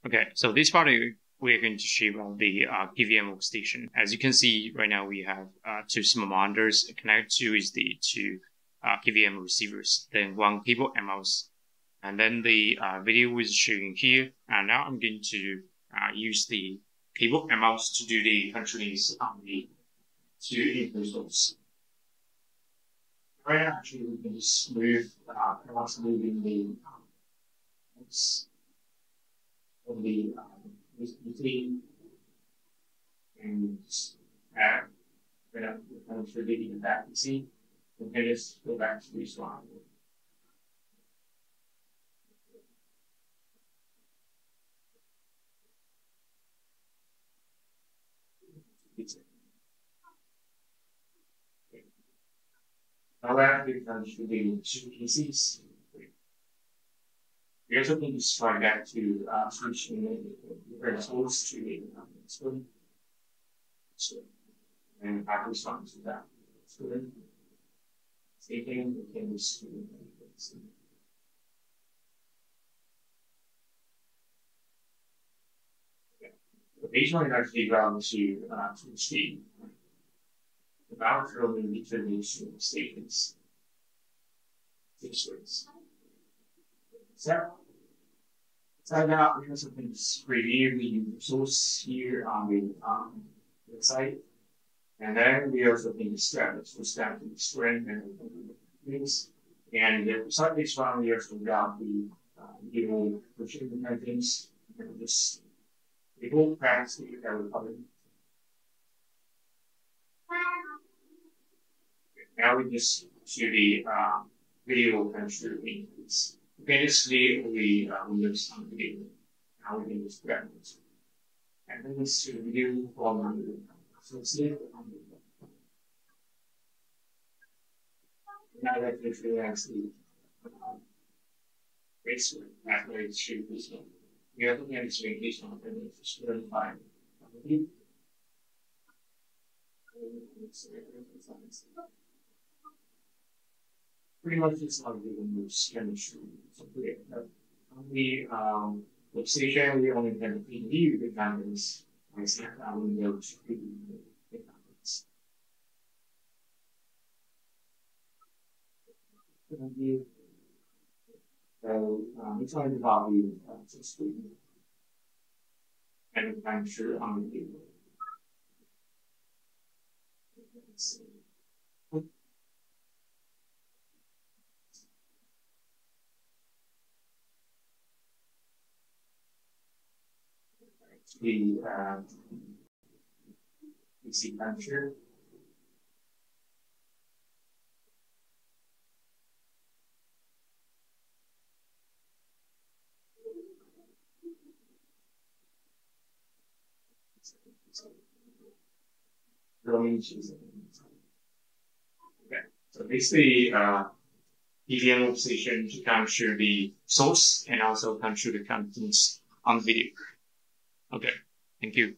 Okay, so this part we're going to show about the KVM workstation. As you can see right now, we have two small monitors connected to the two KVM receivers, then one keyboard and mouse, and then the video is showing here. And now I'm going to use the keyboard and mouse to do the controls on the two input sources. Right now, actually, we can just move, perhaps moving the from the between and when I'm forgetting that, you see, we can just go back to this one. Now that we can should be two PCs. We also need to try back to switch the tools to the screen. And back respond to that screen. Taking the things to the baseline is actually ground to the state. The balance early determination statements. This ways. So now we have something to review the source here on the website. And then we also need to start to the screen and things. And the site based one, we also got the pushing the things and this the whole practice that we're covering. Now we just to the video control increase. Previously, we Windows on the video. Now we can just grab it. And then it's to view from now that we can actually basically that's where it should be. So we are looking at this vacation and it's really fine. Pretty much it's not even use chemistry. So on the workstation, we only have the view the cameras. I see how we go to the cameras. So it's only the value of the screen. And I'm sure on the video. The PC puncher. Okay, so basically, KVM workstation to capture the source and also capture the contents on the video. Okay, thank you.